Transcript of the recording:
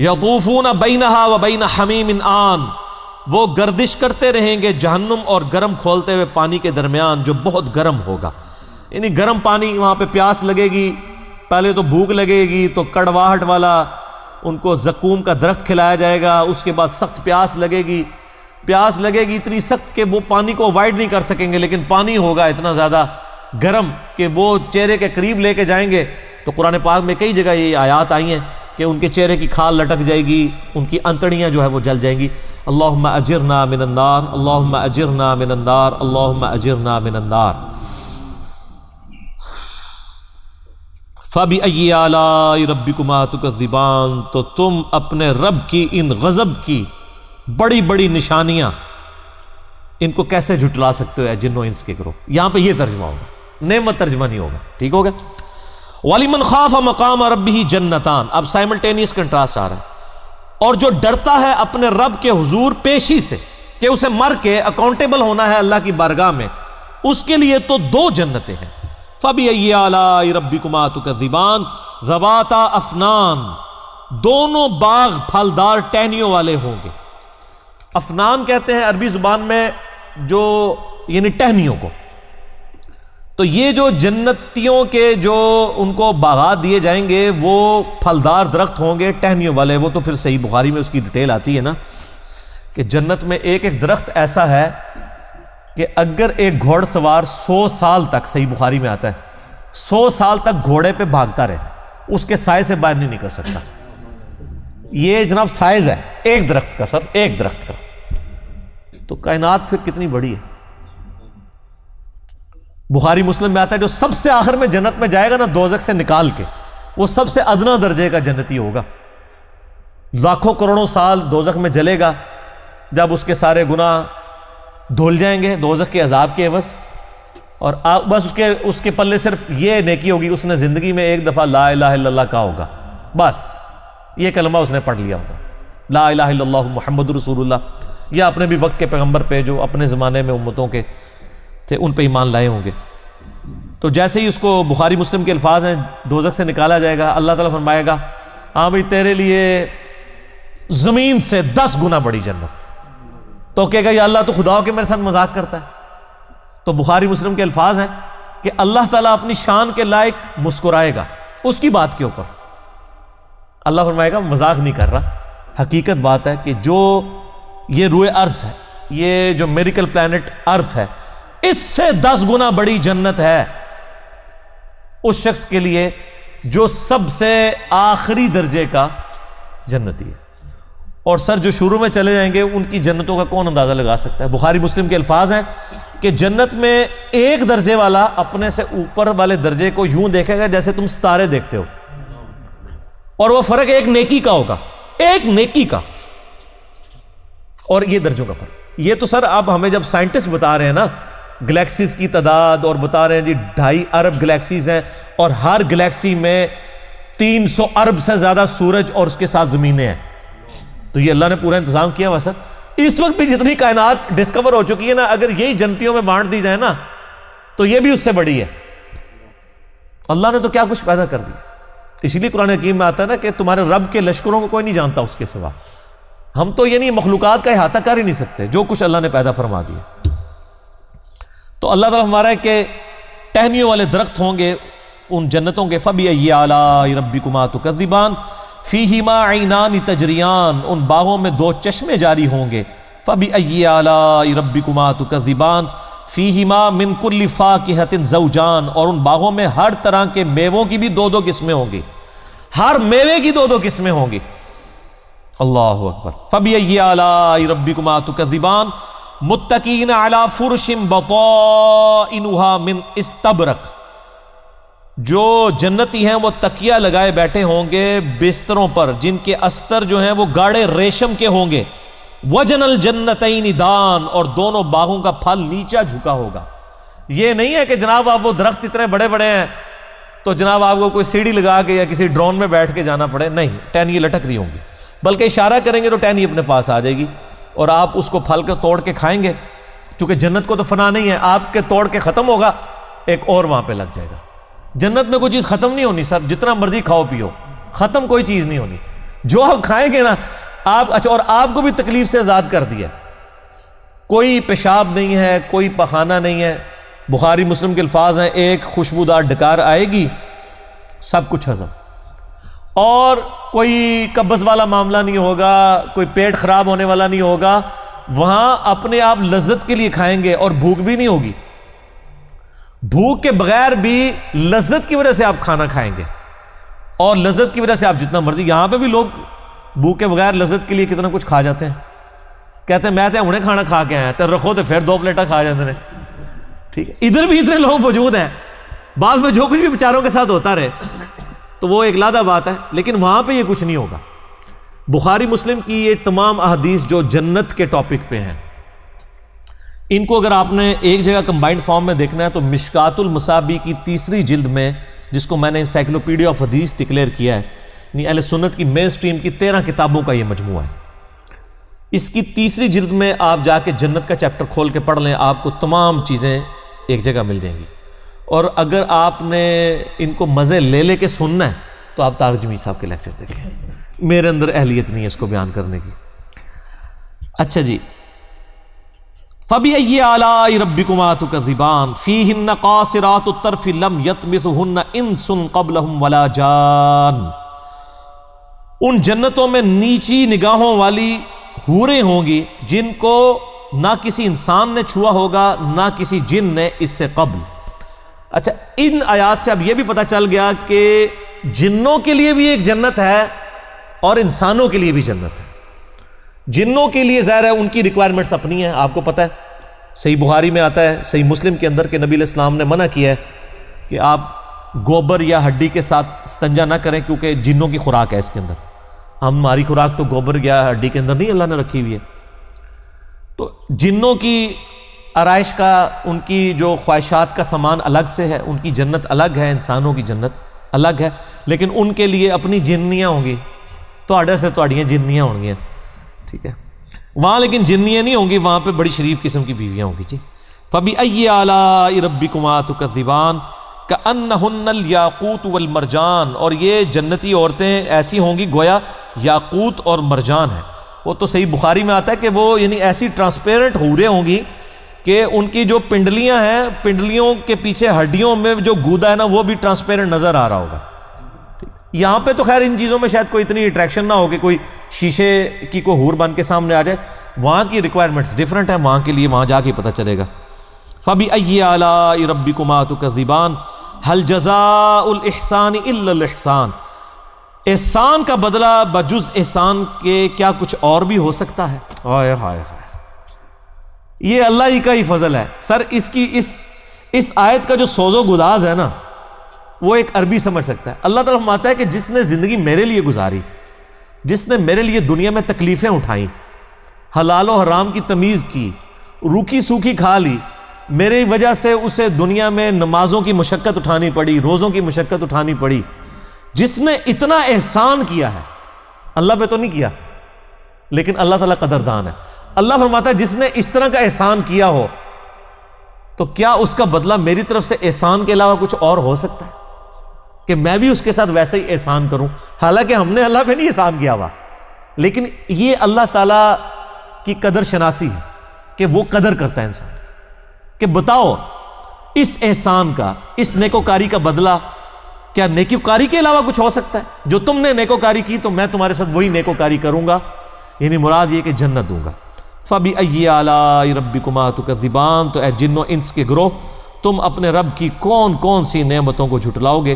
یطوفون بینہا و بین حمیم آن، وہ گردش کرتے رہیں گے جہنم اور گرم کھولتے ہوئے پانی کے درمیان جو بہت گرم ہوگا. یعنی گرم پانی، وہاں پہ پیاس لگے گی، پہلے تو بھوک لگے گی تو کڑواہٹ والا ان کو زقوم کا درخت کھلایا جائے گا، اس کے بعد سخت پیاس لگے گی اتنی سخت کہ وہ پانی کو اوائڈ نہیں کر سکیں گے، لیکن پانی ہوگا اتنا زیادہ گرم کہ وہ چہرے کے قریب لے کے جائیں گے. تو قرآن پاک میں کئی جگہ یہ آیات آئی ہیں کہ ان کے چہرے کی کھال لٹک جائے گی، ان کی انتڑیاں جو ہے وہ جل جائیں گی. اللہم اجرنا من النار، اللہم اجرنا من النار، اللہم اجرنا من النار. فَبِأَيِّ آلَاءِ رَبِّكُمَا تُكَذِّبَانِ، تو تم اپنے رب کی ان غضب کی بڑی بڑی نشانیاں ان کو کیسے جھٹلا سکتے ہو اے جن و انس کے گروہ. یہاں پہ یہ ترجمہ ہوگا، نعمت ترجمہ نہیں ہوگا. ٹھیک ہوگا. وَلِمَنْ خَافَ مَقَامَ رَبِّهِ جَنَّتَانِ، اب سائملٹینیس کنٹراسٹ آ رہا ہے. اور جو ڈرتا ہے اپنے رب کے حضور پیشی سے کہ اسے مر کے اکاؤنٹیبل ہونا ہے اللہ کی بارگاہ میں، اس کے لیے تو دو جنتیں ہیں. فَبِأَيِّ آلَاءِ رَبِّكُمَا تُكَذِّبَانِ ذَوَاتَا أَفْنَانٍ، دونوں باغ پھلدار ٹہنیوں والے ہوں گے. افنان کہتے ہیں عربی زبان میں جو یعنی ٹہنیوں کو. تو یہ جو جنتیوں کے جو ان کو باغات دیے جائیں گے وہ پھلدار درخت ہوں گے ٹہنیوں والے. وہ تو پھر صحیح بخاری میں اس کی ڈیٹیل آتی ہے نا کہ جنت میں ایک ایک درخت ایسا ہے کہ اگر ایک گھوڑ سوار 100 سال تک، صحیح بخاری میں آتا ہے 100 سال تک گھوڑے پہ بھاگتا رہے، اس کے سائے سے باہر نہیں نکل سکتا. یہ جناب سائز ہے ایک درخت کا، سر ایک درخت کا. تو کائنات پھر کتنی بڑی ہے. بخاری مسلم میں آتا ہے جو سب سے آخر میں جنت میں جائے گا نا دوزخ سے نکال کے، وہ سب سے ادنا درجے کا جنتی ہوگا. لاکھوں کروڑوں سال دوزخ میں جلے گا، جب اس کے سارے گناہ دھل جائیں گے دوزخ کے عذاب کے عوض، اور بس اس کے پلے صرف یہ نیکی ہوگی، اس نے زندگی میں ایک دفعہ لا الہ الا اللہ کہا ہوگا، بس یہ کلمہ اس نے پڑھ لیا ہوگا، لا الہ الا اللہ محمد رسول اللہ. یا اپنے بھی وقت کے پیغمبر پہ جو اپنے زمانے میں امتوں کے تھے ان پہ ایمان لائے ہوں گے. تو جیسے ہی اس کو بخاری مسلم کے الفاظ ہیں دوزخ سے نکالا جائے گا، اللہ تعالیٰ فرمائے گا ہاں بھئی تیرے لیے زمین سے 10 گنا بڑی جنت. تو کہے گا یا اللہ تو خدا ہو کے میرے ساتھ مذاق کرتا ہے. تو بخاری مسلم کے الفاظ ہیں کہ اللہ تعالیٰ اپنی شان کے لائق مسکرائے گا اس کی بات کے اوپر. اللہ فرمائے گا مذاق نہیں کر رہا، حقیقت بات ہے کہ جو یہ روئے ارض ہے، یہ جو میریکل پلانٹ ارتھ ہے، اس سے 10 گنا بڑی جنت ہے اس شخص کے لیے جو سب سے آخری درجے کا جنتی ہے. اور سر جو شروع میں چلے جائیں گے ان کی جنتوں کا کون اندازہ لگا سکتا ہے. بخاری مسلم کے الفاظ ہیں کہ جنت میں ایک درجے والا اپنے سے اوپر والے درجے کو یوں دیکھے گا جیسے تم ستارے دیکھتے ہو، اور وہ فرق ایک نیکی کا ہوگا، ایک نیکی کا. اور یہ درجوں کا فرق، یہ تو سر اب ہمیں جب سائنٹسٹ بتا رہے ہیں نا گلیکسیز کی تعداد، اور بتا رہے ہیں جی 2.5 ارب گلیکسیز ہیں اور ہر گلیکسی میں 300 ارب سے زیادہ سورج اور اس کے ساتھ زمینیں ہیں. تو یہ اللہ نے پورا انتظام کیا ہوا سر. اس وقت بھی جتنی کائنات ڈسکور ہو چکی ہے نا، اگر یہی جنتیوں میں بانٹ دی جائے نا تو یہ بھی اس سے بڑی ہے. اللہ نے تو کیا کچھ پیدا کر دیا. اسی لیے قرآن حکیم میں آتا ہے نا کہ تمہارے رب کے لشکروں کو کوئی نہیں جانتا اس کے سوا. ہم تو یعنی مخلوقات کا احاطہ کر ہی نہیں سکتے جو کچھ اللہ نے پیدا فرما دیا. تو اللہ تعالیٰ ہمارا ہے کہ ٹہنیوں والے درخت ہوں گے ان جنتوں کے. فَبِأَيِّ آلَاءِ رَبِّكُمَا تُكَذِّبَانِ فِيهِمَا عَيْنَانِ تَجْرِيَانِ، ان باغوں میں 2 چشمے جاری ہوں گے. فَبِأَيِّ آلَاءِ رَبِّكُمَا تُكَذِّبَانِ فِيهِمَا مِن كُلِّ فَاكِهَةٍ زَوْجَانِ، اور ان باغوں میں ہر طرح کے میووں کی بھی 2 قسمیں ہوں گی، ہر میوے کی 2 قسمیں ہوں گی. اللہ اکبر. فَبِأَيِّ آلَاءِ رَبِّكُمَا تُكَذِّبَانِ مُتَّكِئِينَ عَلَى فُرُشٍ بَطَائِنُهَا مِنْ اِسْتَبْرَقٍ، جو جنتی ہیں وہ تکیہ لگائے بیٹھے ہوں گے بستروں پر جن کے استر جو ہیں وہ گاڑے ریشم کے ہوں گے. وَجَنَ الْجَنَّتَيْنِ دَانٍ، اور دونوں باغوں کا پھل نیچا جھکا ہوگا. یہ نہیں ہے کہ جناب آپ وہ درخت اتنے بڑے بڑے ہیں تو جناب آپ کو کوئی سیڑھی لگا کے یا کسی ڈرون میں بیٹھ کے جانا پڑے. نہیں، ٹہنی لٹک رہی ہوں گی، بلکہ اشارہ کریں گے تو ٹہنی اپنے پاس آ جائے گی اور آپ اس کو پھل کے توڑ کے کھائیں گے. چونکہ جنت کو تو فنا نہیں ہے، آپ کے توڑ کے ختم ہوگا ایک اور وہاں پہ لگ جائے گا. جنت میں کوئی چیز ختم نہیں ہونی سر، جتنا مرضی کھاؤ پیو ختم کوئی چیز نہیں ہونی. جو آپ کھائیں گے نا آپ، اچھا، اور آپ کو بھی تکلیف سے آزاد کر دیا، کوئی پیشاب نہیں ہے، کوئی پخانہ نہیں ہے، بخاری مسلم کے الفاظ ہیں، ایک خوشبودار ڈکار آئے گی، سب کچھ ہضم، اور کوئی قبض والا معاملہ نہیں ہوگا، کوئی پیٹ خراب ہونے والا نہیں ہوگا، وہاں اپنے آپ لذت کے لیے کھائیں گے اور بھوک بھی نہیں ہوگی، بھوک کے بغیر بھی لذت کی وجہ سے آپ کھانا کھائیں گے، اور لذت کی وجہ سے آپ جتنا مرضی، یہاں پہ بھی لوگ بھوک کے بغیر لذت کے لیے کتنا کچھ کھا جاتے ہیں، کہتے ہیں میں تو انہیں کھانا کھا کے آیا تو رکھو تو پھر 2 پلیٹیں کھا جاتے ہیں، ٹھیک ہے، ادھر بھی اتنے لوگ موجود ہیں، بعض میں جو کچھ بھی بیچاروں کے ساتھ ہوتا رہے تو وہ ایک علیحدہ بات ہے، لیکن وہاں پہ یہ کچھ نہیں ہوگا۔ بخاری مسلم کی یہ تمام احادیث جو جنت کے ٹاپک پہ ہیں، ان کو اگر آپ نے ایک جگہ کمبائنڈ فارم میں دیکھنا ہے تو مشکات المصابیح کی 3 جلد میں، جس کو میں نے انسائکلوپیڈیا آف حدیث ڈکلیئر کیا ہے، یعنی اہل سنت کی مین سٹریم کی 13 کتابوں کا یہ مجموعہ ہے، اس کی 3 جلد میں آپ جا کے جنت کا چیپٹر کھول کے پڑھ لیں، آپ کو تمام چیزیں ایک جگہ مل جائیں گی، اور اگر آپ نے ان کو مزے لے کے سننا ہے تو آپ طارق جمیل صاحب کے لیکچر دیکھیں، میرے اندر اہلیت نہیں ہے اس کو بیان کرنے کی۔ اچھا جی، فَبِأَيِّ آلَاءِ رَبِّكُمَا تُكَذِّبَانِ فِيهِنَّ قَاصِرَاتُ الطَّرْفِ لَمْ يَطْمِثُهُنَّ إِنسٌ قَبْلَهُمْ وَلَا جَانٌ، ان جنتوں میں نیچی نگاہوں والی حوریں ہوں گی جن کو نہ کسی انسان نے چھوا ہوگا نہ کسی جن نے اس سے قبل۔ اچھا، ان آیات سے اب یہ بھی پتہ چل گیا کہ جنوں کے لیے بھی ایک جنت ہے اور انسانوں کے لیے بھی جنت ہے۔ جنوں کے لیے ظاہر ہے ان کی ریکوائرمنٹس اپنی ہیں، آپ کو پتہ ہے، صحیح بخاری میں آتا ہے، صحیح مسلم کے اندر کہ نبی علیہ السلام نے منع کیا ہے کہ آپ گوبر یا ہڈی کے ساتھ استنجا نہ کریں، کیونکہ جنوں کی خوراک ہے اس کے اندر، ہماری خوراک تو گوبر یا ہڈی کے اندر نہیں اللہ نے رکھی ہوئی ہے۔ تو جنوں کی آرائش کا، ان کی جو خواہشات کا سامان الگ سے ہے، ان کی جنت الگ ہے، انسانوں کی جنت الگ ہے، لیکن ان کے لیے اپنی جنیاں ہوں گی، تواڈے سے تواڈیاں جنیاں ہوں گی، ٹھیک ہے، وہاں لیکن جنیاں نہیں ہوں گی، وہاں پہ بڑی شریف قسم کی بیویاں ہوں گی جی۔ فَبِأَيِّ آلَاءِ رَبِّكُمَا تُكَذِّبَانِ كَأَنَّهُنَّ الْيَاقُوتُ وَالْمَرْجَانُ، اور یہ جنتی عورتیں ایسی ہوں گی گویا یاقوت اور مرجان ہیں۔ وہ تو صحیح بخاری میں آتا ہے کہ وہ یعنی ایسی ٹرانسپیرنٹ حوریں ہوں گی کہ ان کی جو پنڈلیاں ہیں، پنڈلیوں کے پیچھے ہڈیوں میں جو گودا ہے نا وہ بھی ٹرانسپیرنٹ نظر آ رہا ہوگا۔ یہاں پہ تو خیر ان چیزوں میں شاید کوئی اتنی اٹریکشن نہ ہو کہ کوئی شیشے کی کوئی حور بن کے سامنے آ جائے، وہاں کی ریکوائرمنٹس ڈیفرنٹ ہیں، وہاں کے لیے وہاں جا کے پتہ چلے گا۔ فَبِأَيِّ آلَاءِ رَبِّكُمَا تُكَذِّبَانِ هَلْ جَزَاءُ الْإِحْسَانِ إِلَّا الْإِحْسَانُ، احسان کا بدلہ بجز احسان کے کیا کچھ اور بھی ہو سکتا ہے؟ ہائے ہائے ہائے، یہ اللہ ہی کا ہی فضل ہے سر۔ اس کی اس آیت کا جو سوز و گداز ہے نا وہ ایک عربی سمجھ سکتا ہے۔ اللہ تعالیٰ فرماتا ہے کہ جس نے زندگی میرے لیے گزاری، جس نے میرے لیے دنیا میں تکلیفیں اٹھائیں، حلال و حرام کی تمیز کی، روکھی سوکھی کھا لی، میری وجہ سے اسے دنیا میں نمازوں کی مشقت اٹھانی پڑی، روزوں کی مشقت اٹھانی پڑی، جس نے اتنا احسان کیا ہے، اللہ پہ تو نہیں کیا لیکن اللہ تعالیٰ قدردان ہے۔ اللہ فرماتا ہے جس نے اس طرح کا احسان کیا ہو تو کیا اس کا بدلہ میری طرف سے احسان کے علاوہ کچھ اور ہو سکتا ہے کہ میں بھی اس کے ساتھ ویسے ہی احسان کروں؟ حالانکہ ہم نے اللہ پہ نہیں احسان کیا ہوا، لیکن یہ اللہ تعالیٰ کی قدر شناسی ہے کہ وہ قدر کرتا ہے انسان کہ بتاؤ اس احسان کا، اس نیکوکاری کا بدلہ کیا نیکوکاری کے علاوہ کچھ ہو سکتا ہے؟ جو تم نے نیکوکاری کی تو میں تمہارے ساتھ وہی نیکوکاری کروں گا، یعنی مراد یہ کہ جنت دوں گا۔ فَبِأَيِّ آلَاءِ رَبِّكُمَا تُكَذِّبَانِ، تو اے جن و انس کے گروہ، تم اپنے رب کی کون کون سی نعمتوں کو جھٹلاؤ گے؟